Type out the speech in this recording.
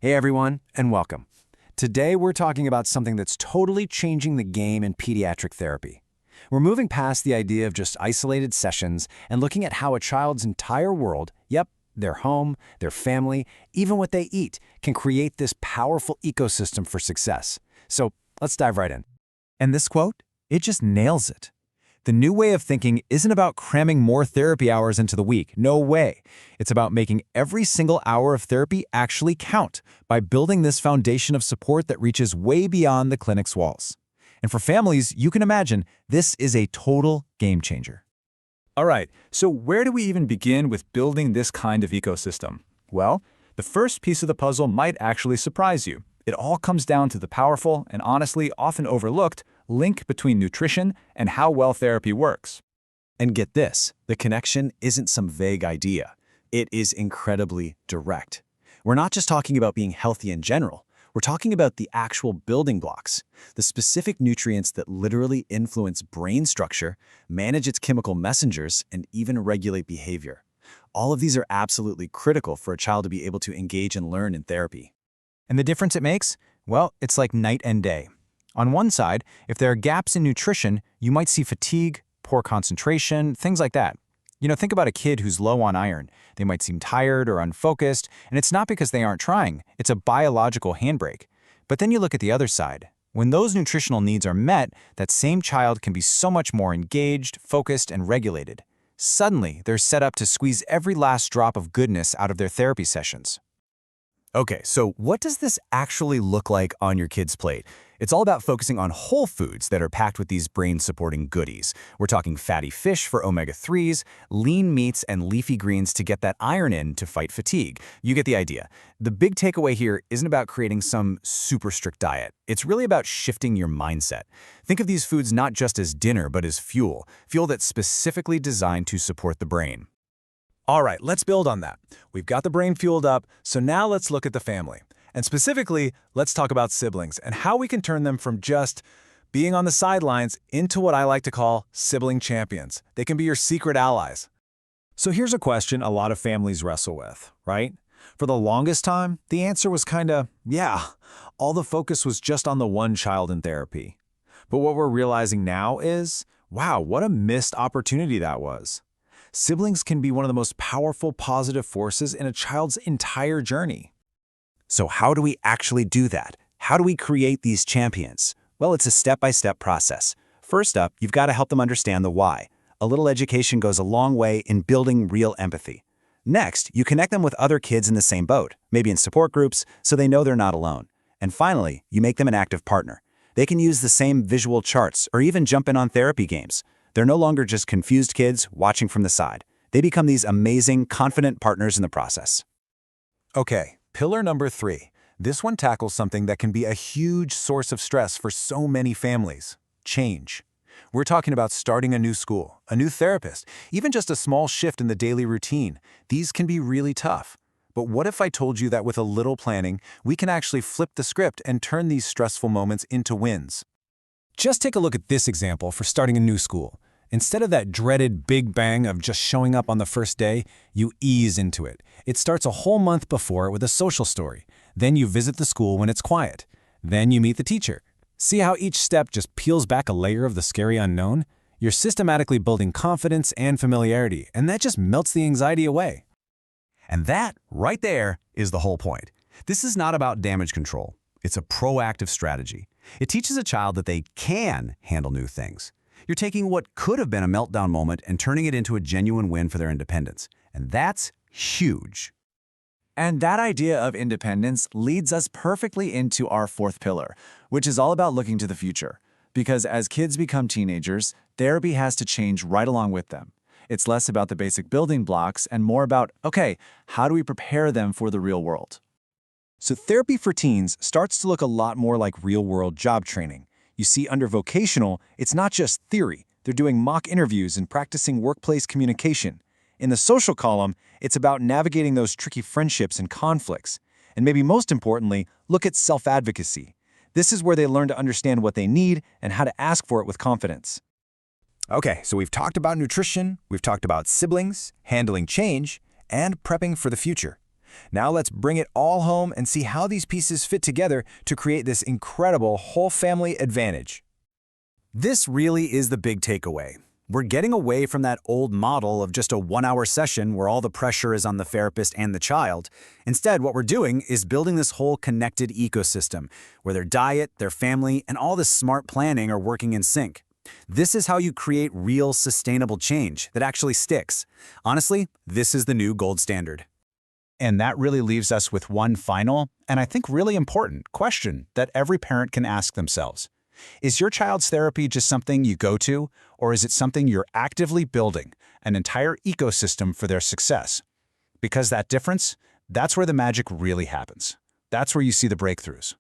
Hey everyone, and welcome. Today we're talking about something that's totally changing the game in pediatric therapy. We're moving past the idea of just isolated sessions and looking at how a child's entire world, yep, their home, their family, even what they eat, can create this powerful ecosystem for success. So let's dive right in. And this quote, it just nails it. The new way of thinking isn't about cramming more therapy hours into the week. No way. It's about making every single hour of therapy actually count by building this foundation of support that reaches way beyond the clinic's walls. And for families, you can imagine this is a total game changer. All right, so where do we even begin with building this kind of ecosystem? Well, the first piece of the puzzle might actually surprise you. It all comes down to the powerful and honestly often overlooked link between nutrition and how well therapy works. And get this, the connection isn't some vague idea. It is incredibly direct. We're not just talking about being healthy in general. We're talking about the actual building blocks, the specific nutrients that literally influence brain structure, manage its chemical messengers, and even regulate behavior. All of these are absolutely critical for a child to be able to engage and learn in therapy. And the difference it makes? Well, it's like night and day. On one side, if there are gaps in nutrition, you might see fatigue, poor concentration, things like that. Think about a kid who's low on iron. They might seem tired or unfocused, and it's not because they aren't trying. It's a biological handbrake. But then you look at the other side. When those nutritional needs are met, that same child can be so much more engaged, focused, and regulated. Suddenly, they're set up to squeeze every last drop of goodness out of their therapy sessions. Okay, so what does this actually look like on your kid's plate? It's all about focusing on whole foods that are packed with these brain-supporting goodies. We're talking fatty fish for omega-3s, lean meats, and leafy greens to get that iron in to fight fatigue. You get the idea. The big takeaway here isn't about creating some super strict diet. It's really about shifting your mindset. Think of these foods not just as dinner, but as fuel that's specifically designed to support the brain. All right, let's build on that. We've got the brain fueled up, so now let's look at the family. And specifically, let's talk about siblings and how we can turn them from just being on the sidelines into what I like to call sibling champions. They can be your secret allies. So here's a question a lot of families wrestle with, right? For the longest time, the answer was all the focus was just on the one child in therapy. But what we're realizing now is, wow, what a missed opportunity that was. Siblings can be one of the most powerful positive forces in a child's entire journey. So how do we actually do that? How do we create these champions? Well, it's a step-by-step process. First up, you've got to help them understand the why. A little education goes a long way in building real empathy. Next, you connect them with other kids in the same boat, maybe in support groups, so they know they're not alone. And finally, you make them an active partner. They can use the same visual charts or even jump in on therapy games. They're no longer just confused kids watching from the side. They become these amazing, confident partners in the process. Okay, pillar number 3. This one tackles something that can be a huge source of stress for so many families: change. We're talking about starting a new school, a new therapist, even just a small shift in the daily routine. These can be really tough. But what if I told you that with a little planning, we can actually flip the script and turn these stressful moments into wins? Just take a look at this example for starting a new school. Instead of that dreaded big bang of just showing up on the first day, you ease into it. It starts a whole month before with a social story. Then you visit the school when it's quiet. Then you meet the teacher. See how each step just peels back a layer of the scary unknown? You're systematically building confidence and familiarity, and that just melts the anxiety away. And that, right there, is the whole point. This is not about damage control. It's a proactive strategy. It teaches a child that they can handle new things. You're taking what could have been a meltdown moment and turning it into a genuine win for their independence. And that's huge. And that idea of independence leads us perfectly into our 4th pillar, which is all about looking to the future. Because as kids become teenagers, therapy has to change right along with them. It's less about the basic building blocks and more about, okay, how do we prepare them for the real world? So therapy for teens starts to look a lot more like real-world job training. You see, under vocational, it's not just theory. They're doing mock interviews and practicing workplace communication. In the social column, it's about navigating those tricky friendships and conflicts. And maybe most importantly, look at self-advocacy. This is where they learn to understand what they need and how to ask for it with confidence. Okay, so we've talked about nutrition, we've talked about siblings, handling change, and prepping for the future. Now let's bring it all home and see how these pieces fit together to create this incredible whole family advantage. This really is the big takeaway. We're getting away from that old model of just a 1-hour session where all the pressure is on the therapist and the child. Instead, what we're doing is building this whole connected ecosystem where their diet, their family, and all this smart planning are working in sync. This is how you create real, sustainable change that actually sticks. Honestly, this is the new gold standard. And that really leaves us with one final, and I think really important, question that every parent can ask themselves. Is your child's therapy just something you go to, or is it something you're actively building, an entire ecosystem for their success? Because that difference, that's where the magic really happens. That's where you see the breakthroughs.